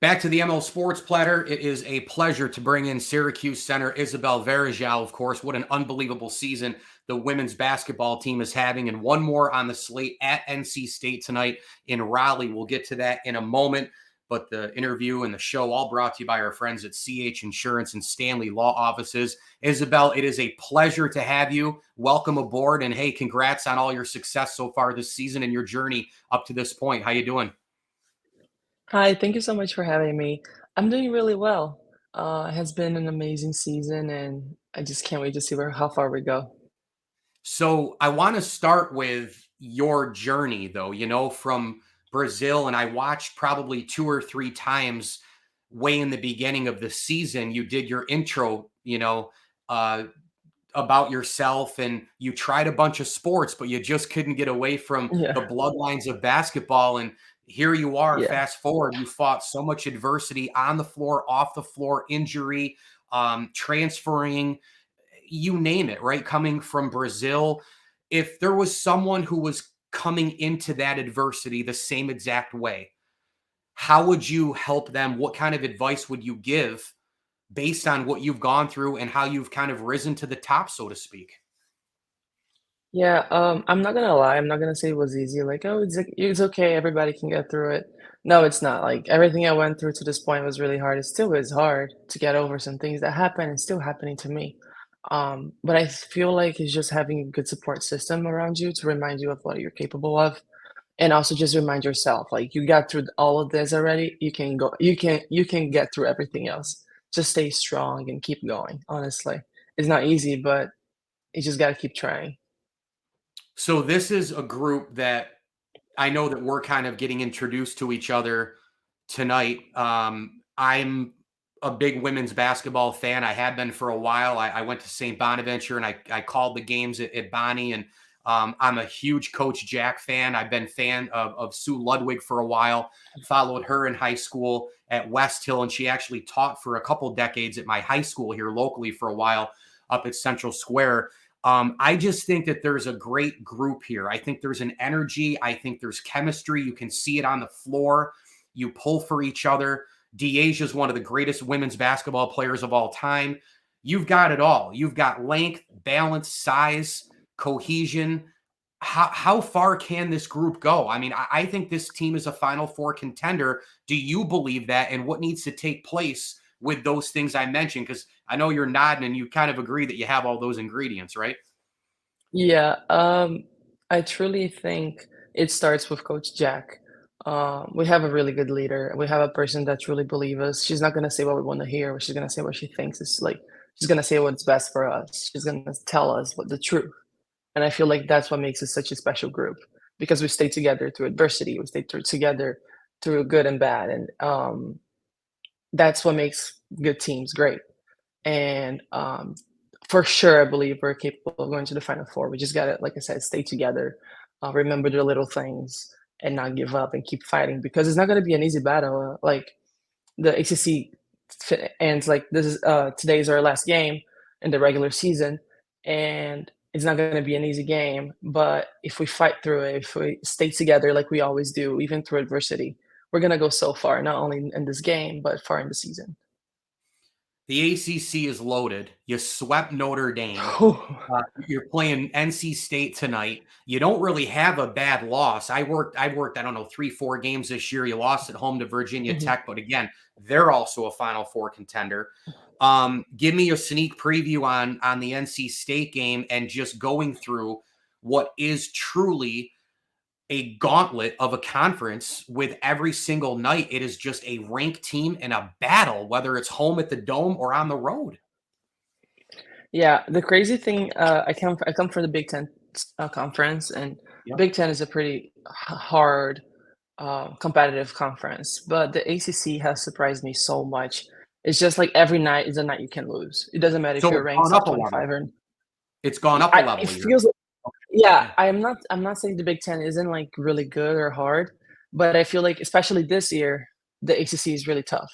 Back to the ML Sports Platter. It is a pleasure to bring in Syracuse center Izabael Varejão, of course. What an unbelievable season the women's basketball team is having, and one more on the slate at NC State tonight in Raleigh. We'll get to that in a moment, but the interview and the show all brought to you by our friends at CH Insurance and Stanley Law Offices. Izabael, it is a pleasure to have you. Welcome aboard, and hey, congrats on all your success so far this season and your journey up to this point. How you doing? Hi, thank you so much for having me. I'm doing really well. It has been an amazing season, and I just can't wait to see how far we go. So I want to start with your journey, though, from Brazil. And I watched probably two or three times way in the beginning of the season. You did your intro, uh, about yourself, and you tried a bunch of sports, but you just couldn't get away from the Yeah, bloodlines of basketball. And here you are, yeah, fast forward, you fought so much adversity on the floor, off the floor, injury, transferring, you name it, right? Coming from Brazil. If there was someone who was coming into that adversity the same exact way, how would you help them? What kind of advice would you give based on what you've gone through and how you've kind of risen to the top, so to speak? yeah. I'm not gonna lie. I'm not gonna say it was easy. Like, oh, it's okay. Everybody can get through it. No, it's not. Like everything I went through to this point was really hard. It still is hard to get over some things that happen and still happening to me. But I feel like it's just having a good support system around you to remind you of what you're capable of. And also just remind yourself, like you got through all of this already. You can get through everything else. Just stay strong and keep going. Honestly, it's not easy, but you just gotta keep trying. So this is a group that I know that we're kind of getting introduced to each other tonight. I'm a big women's basketball fan. I have been for a while. I went to St. Bonaventure and I called the games at Bonnie. And I'm a huge Coach Jack fan. I've been fan of Sue Ludwig for a while. Followed her in high school at West Hill, and she actually taught for a couple decades at my high school here locally for a while up at Central Square. I just think that there's a great group here. I think there's an energy. I think there's chemistry. You can see it on the floor. You pull for each other. Dyaisha is one of the greatest women's basketball players of all time. You've got it all. You've got length, balance, size, cohesion. How far can this group go? I mean, I think this team is a Final Four contender. Do you believe that? And what needs to take place with those things I mentioned? Because I know you're nodding and you kind of agree that you have all those ingredients, right? Yeah, I truly think it starts with Coach Jack. We have a really good leader. We have a person that truly believes us. She's not gonna say what we want to hear. She's gonna say what she thinks is like. She's gonna say what's best for us. She's gonna tell us what the truth. And I feel like that's what makes us such a special group because we stay together through adversity. We stay together through good and bad, and that's what makes good teams great. And for sure, I believe we're capable of going to the Final Four. We just gotta, like I said, stay together, remember the little things, and not give up and keep fighting because it's not gonna be an easy battle. Like the ACC ends like this is today's our last game in the regular season, and it's not gonna be an easy game. But if we fight through it, if we stay together like we always do, even through adversity, we're gonna go so far, not only in this game but far in the season. The ACC is loaded. You swept Notre Dame. You're playing NC State tonight. You don't really have a bad loss. I don't know, 3, 4 games this year. You lost at home to Virginia Mhm. Tech, but again, they're also a Final Four contender. Give me a sneak preview on the NC State game and just going through what is truly a gauntlet of a conference with every single night. It is just a ranked team in a battle, whether it's home at the Dome or on the road. Yeah, the crazy thing, I come from the Big Ten conference, and Yep. Big Ten is a pretty hard, competitive conference. But the ACC has surprised me so much. It's just like every night is a night you can lose. It doesn't matter if So you're it's ranked gone top up a 25 level. or It's gone up a it level, you're feels like, yeah. yeah. I'm not saying the Big Ten isn't like really good or hard, but I feel like especially this year the ACC is really tough.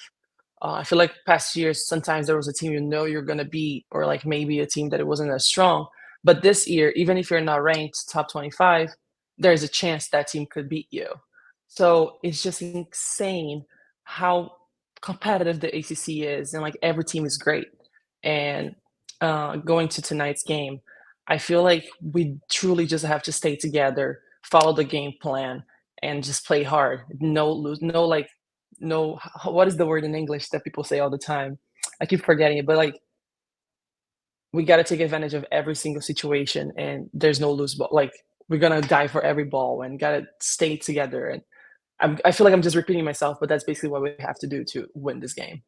I feel like past years, sometimes there was a team you know you're gonna beat, or like maybe a team that it wasn't as strong. But this year, even if you're not ranked top 25, there's a chance that team could beat you. So it's just insane how competitive the ACC is, and like every team is great. And going to tonight's game, I feel like we truly just have to stay together, follow the game plan, and just play hard. No lose, no like, no. What is the word in English that people say all the time? I keep forgetting it, but like we got to take advantage of every single situation, and there's no lose ball. Like we're gonna die for every ball, and gotta stay together. And I feel like I'm just repeating myself, but that's basically what we have to do to win this game.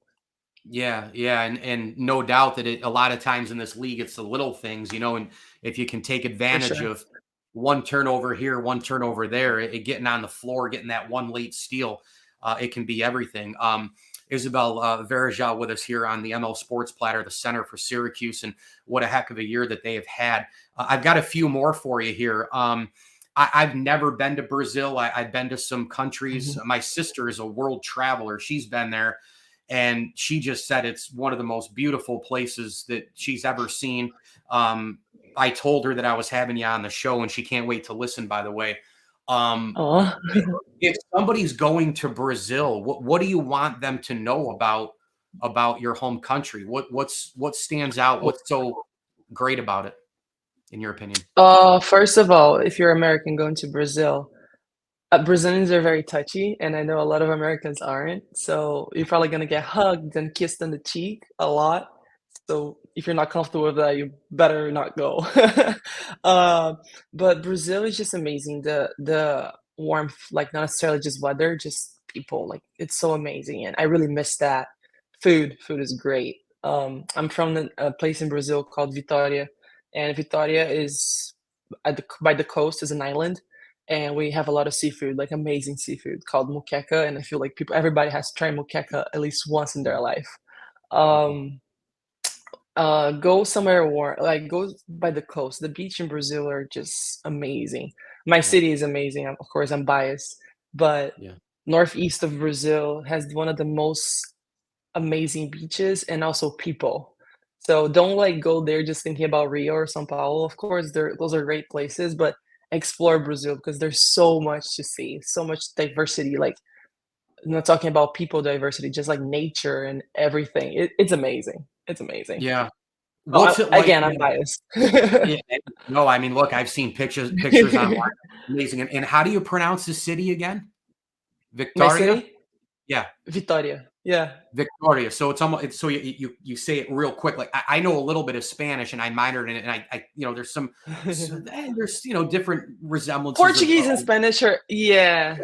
Yeah, yeah, and no doubt that a lot of times in this league, it's the little things, and if you can take For advantage sure. of one turnover here, one turnover there, getting on the floor, getting that one late steal, it can be everything. Izabael Varejão with us here on the ML Sports Platter, the center for Syracuse, and what a heck of a year that they have had. I've got a few more for you here. I've never been to Brazil. I've been to some countries. Mhm. My sister is a world traveler. She's been there. And she just said it's one of the most beautiful places that she's ever seen. I told her that I was having you on the show, and she can't wait to listen, by the way. Um, Aw. if somebody's going to Brazil, what do you want them to know about your home country? What stands out? What's so great about it, in your opinion? First of all, if you're American going to Brazil, Brazilians are very touchy, and I know a lot of Americans aren't. So you're probably gonna get hugged and kissed on the cheek a lot. So if you're not comfortable with that, you better not go. Uh, but Brazil is just amazing. The warmth, like not necessarily just weather, just people. Like it's so amazing, and I really miss that. Food is great. I'm from a place in Brazil called Vitória, and Vitória is by the coast is an island, and we have a lot of seafood, like amazing seafood called moqueca, and I feel like everybody has to try moqueca at least once in their life. Mhm. Um, go somewhere warm, like go by the coast. The beach in Brazil are just amazing. My Yeah, city is amazing. Of course, I'm biased, but yeah, northeast of Brazil has one of the most amazing beaches and also people. So don't like go there just thinking about Rio or São Paulo. Of course, those are great places, but explore Brazil because there's so much to see, so much diversity. Like I'm not talking about people diversity, just like nature and everything. It's amazing. It's amazing. yeah. Oh, What's it like? again, I'm biased. Yeah, no, I mean, look, I've seen pictures online. Amazing. And how do you pronounce the city again? My Victoria? city, Yeah, Vitoria. Yeah. Victoria. So it's almost so you say it real quick. Like I know a little bit of Spanish, and I minored in it, and I there's some there's different resemblances Portuguese and Spanish are, yeah,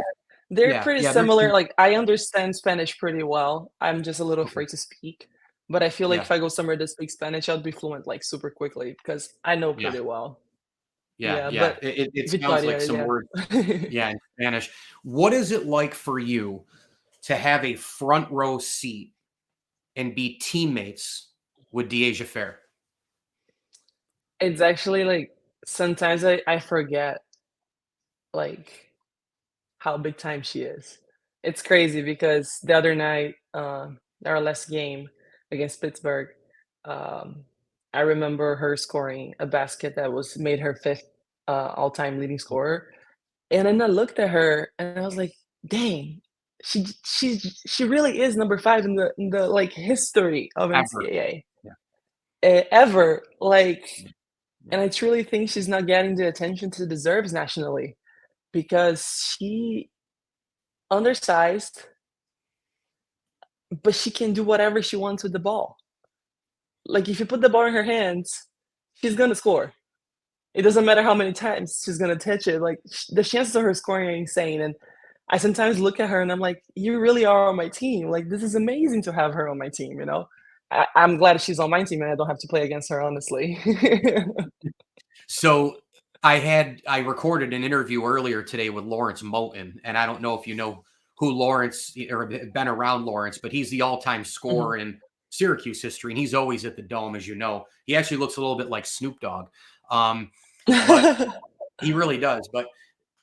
they're yeah, pretty yeah, there's similar. some, Like I understand Spanish pretty well. I'm just a little okay, afraid to speak. But I feel like yeah, if I go somewhere that speaks Spanish, I'll be fluent like super quickly because I know yeah, pretty well. yeah, Yeah, yeah. but It sounds like Victoria, some words, yeah. yeah, in Spanish. What is it like for you to have a front row seat and be teammates with Dyaisha Fair? It's actually like sometimes I forget like how big time she is. It's crazy because the other night, our last game against Pittsburgh, um, I remember her scoring a basket that was made her fifth all-time leading scorer, and then I looked at her and I was like, "Dang, she really is number 5 in the like history of Ever. NCAA Yeah, ever." Like, yeah, yeah. and I truly think she's not getting the attention she deserves nationally because she undersized, but she can do whatever she wants with the ball. Like if you put the ball in her hands, she's gonna score. It doesn't matter how many times she's gonna touch it. Like the chances of her scoring are insane. And I sometimes look at her and I'm like, you really are on my team. Like this is amazing to have her on my team. You know, I'm glad she's on my team and I don't have to play against her. Honestly. So I recorded an interview earlier today with Lawrence Moten, and I don't know if you know who Lawrence or been around Lawrence, but he's the all-time Mhm. scorer in Syracuse history, and he's always at the Dome, as you know. He actually looks a little bit like Snoop Dogg, um, but he really does. But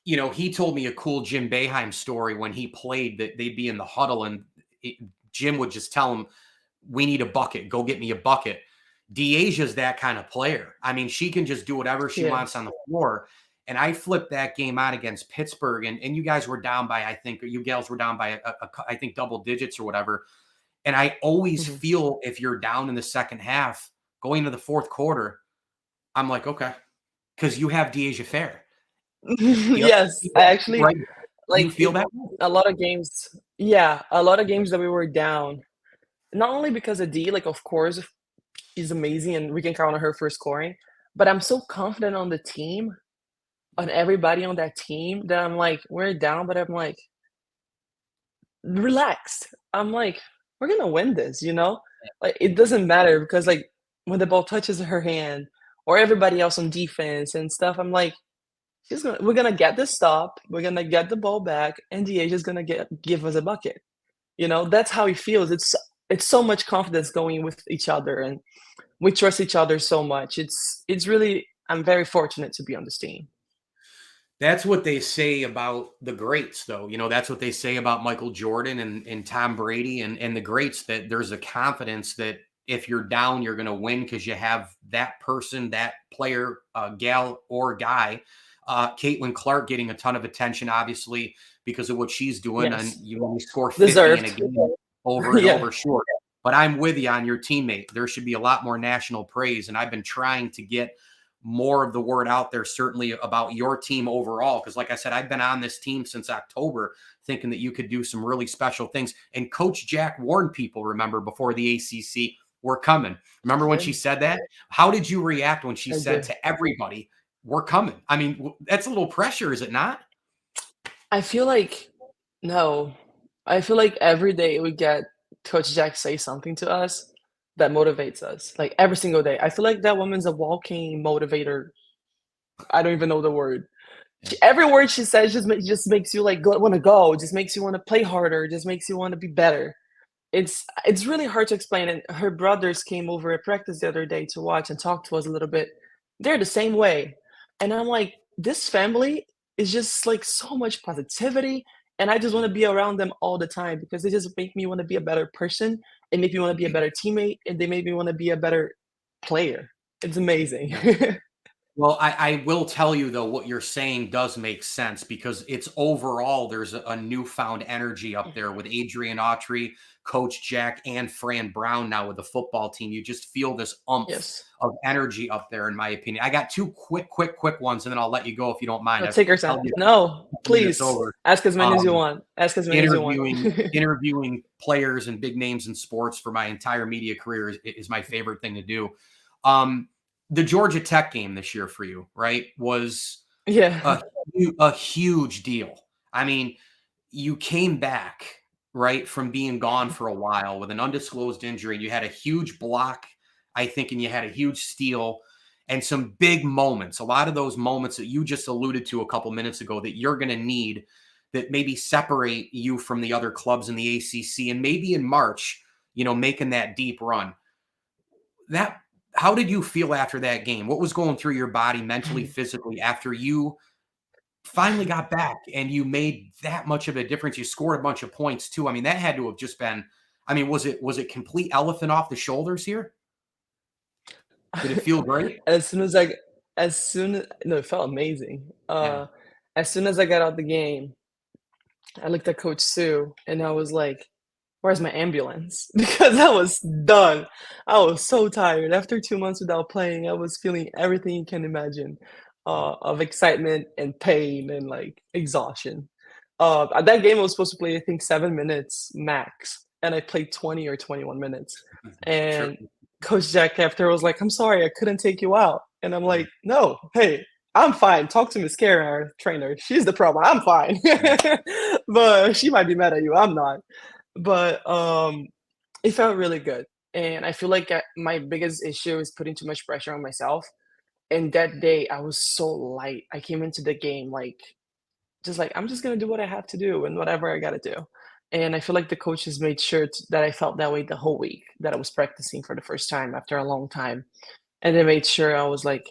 he told me a cool Jim Boeheim story when he played that they'd be in the huddle, and it, Jim would just tell him, "We need a bucket. Go get me a bucket." Dyaisha's that kind of player. I mean, she can just do whatever she She wants is. on the floor. And I flipped that game out against Pittsburgh, and you guys were down by, I think, or you gals were down by, I think, double digits or whatever. And I always Mhm. feel if you're down in the second half, going to the fourth quarter, I'm like, okay, because you have Dyaisha Fair. The other Yes, team, I actually right? You like feel it that way? a lot of games yeah, a lot of games that we were down, not only because of D, like, of course, she's amazing and we can count on her for scoring, but I'm so confident on the team, on everybody on that team that I'm like, we're down, but I'm like, relaxed. I'm like, we're gonna win this, you know? Like it doesn't matter because like when the ball touches her hand or everybody else on defense and stuff, I'm like, we're gonna get the stop, we're gonna get the ball back, and the is gonna give us a bucket. You know, that's how it feels. It's so much confidence going with each other and we trust each other so much. It's really I'm very fortunate to be on this team. That's what they say about the greats, though. That's what they say about Michael Jordan and Tom Brady and the greats, that there's a confidence that if you're down, you're going to win because you have that person, that player, gal, or guy. Caitlin Clark getting a ton of attention, obviously, because of what she's doing. And Yes. you only score 50 in a Deserved. game over and Yeah. over, sure. But I'm with you on your teammate. There should be a lot more national praise. And I've been trying to get more of the word out there, certainly about your team overall. Because, like I said, I've been on this team since October, thinking that you could do some really special things. And Coach Jack warned people, remember, before the ACC, we're coming. Remember when she Good. said that? How did you react when she I said do. to everybody, we're coming? I mean, that's a little pressure, is it not? I feel like no. I feel like every day we get Coach Jack say something to us that motivates us, like, every single day. I feel like that woman's a walking motivator. I don't even know the word. Yeah. Every word she says just makes you, like, wanna go, just makes you wanna play harder, just makes you wanna be better. It's really hard to explain, and her brothers came over at practice the other day to watch and talk to us a little bit. They're the same way, and I'm like, "This family is just, like, so much positivity," and I just wanna be around them all the time because they just make me wanna be a better person, and make me wanna be a better teammate, and they make me wanna be a better player. It's amazing. Yeah. Well, I will tell you though, what you're saying does make sense because it's overall there's a newfound energy up there with Adrian Autry, Coach Jack, and Fran Brown now with the football team. You just feel this umph Yes. of energy up there, in my opinion. I got two quick ones, and then I'll let you go if you don't mind. No, I've take your held time. you No, a couple minutes please. over. Ask as many as you Um, want. Ask as many as you want. interviewing players and big names in sports for my entire media career is my favorite thing to do. Um, the Georgia Tech game this year for you, right, was Yeah. a a huge deal. I mean, you came back, right, from being gone for a while with an undisclosed injury. You had a huge block, I think, and you had a huge steal and some big moments. A lot of those moments that you just alluded to a couple minutes ago that you're going to need that maybe separate you from the other clubs in the ACC and maybe in March, making that deep run. That How did you feel after that game? What was going through your body mentally, physically after you finally got back and you made that much of a difference? You scored a bunch of points too. I mean, that had to have just been, I mean, was it complete elephant off the shoulders here? Did it feel great? As soon as I as soon as no, it felt amazing. Yeah. As soon as I got out the game, I looked at Coach Sue and I was like, "Where's my ambulance?" Because I was done. I was so tired. After 2 months without playing, I was feeling everything you can imagine, of excitement and pain and, like, exhaustion. That game was supposed to play, I think, 7 minutes max, and I played 20 or 21 minutes. Sure. And Coach Jack after was like, "I'm sorry, I couldn't take you out." And I'm like, "No, hey, I'm fine. Talk to Miss Karen, our trainer. She's the problem. I'm fine." Yeah. But she might be mad at you. I'm not. But, it felt really good, and I feel like, my biggest issue is putting too much pressure on myself, and that day, I was so light. I came into the game, like, just like, "I'm just gonna do what I have to do and whatever I gotta do." And I feel like the coaches made sure that I felt that way the whole week, that I was practicing for the first time after a long time, and they made sure I was like,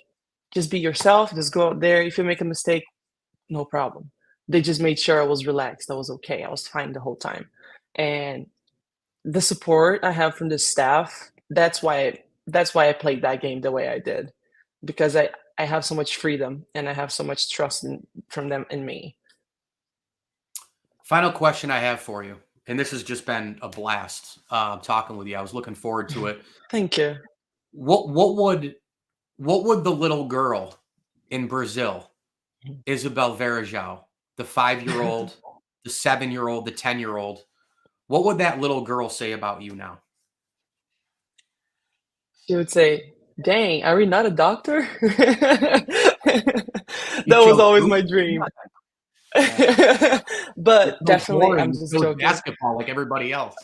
"Just be yourself, just go out there. If you make a mistake, no problem." They just made sure I was relaxed, I was okay, I was fine the whole time, and the support I have from the staff, that's why I played that game the way I did, because I have so much freedom and I have so much trust from them in me. Final question I have for you. And this has just been a blast talking with you. I was looking forward to it. Thank you. What what would what would the little girl in Brazil, Izabael Varejão, the 5-year-old, the 7-year-old, the 10-year-old, what would that little girl say about you now? She would say, "Dang, are we not a doctor?" You That was chose always my food? dream. Yeah. You're But so definitely, boring. I'm You just chose joking. basketball like everybody else.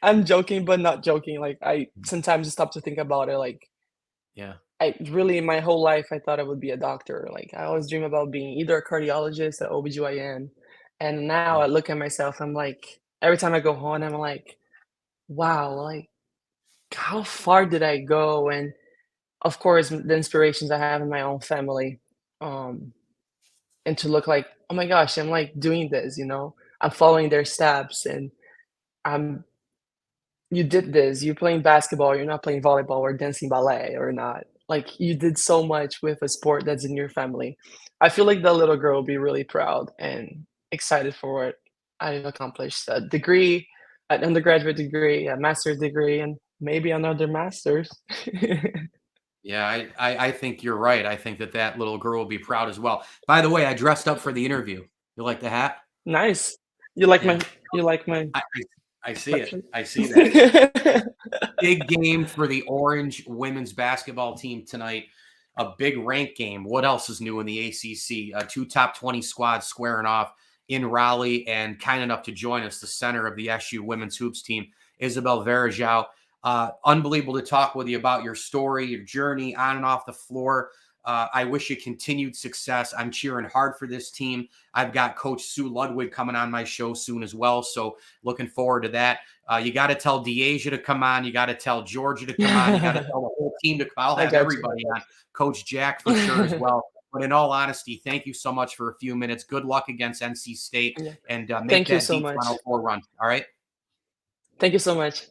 I'm joking, but not joking. Like, I sometimes stop to think about it. Like, Yeah. I really, my whole life, I thought I would be a doctor. Like, I always dream about being either a cardiologist or OBGYN. And now Yeah. I look at myself, I'm like, every time I go home, I'm like, wow, like, how far did I go? And of course, the inspirations I have in my own family. Um, and to look like, oh my gosh, I'm like doing this, I'm following their steps and I'm you did this, you're playing basketball, you're not playing volleyball or dancing ballet or not. Like you did so much with a sport that's in your family. I feel like the little girl will be really proud and excited for what I've accomplished. A degree, an undergraduate degree, a master's degree, and maybe another master's. Yeah, I think you're right. I think that that little girl will be proud as well. By the way, I dressed up for the interview. You like the hat? Nice. You like Yeah. my I see it. sweatshirt? I see that. Big game for the Orange women's basketball team tonight. A big rank game. What else is new in the ACC? Two top 20 squads squaring off in Raleigh, and kind enough to join us, the center of the SU women's hoops team, Izabael Varejão. Unbelievable to talk with you about your story, your journey on and off the floor. I wish you continued success. I'm cheering hard for this team. I've got Coach Sue Ludwig coming on my show soon as well, so looking forward to that. You got to tell Dyaisha to come on. You got to tell Georgia to come on. You got to tell the whole team to come. I'll I have got you. everybody on. Coach Jack for sure as well. But in all honesty, thank you so much for a few minutes. Good luck against NC State, Yeah. and make Thank you that so deep much. Final Four run. All right. Thank you so much.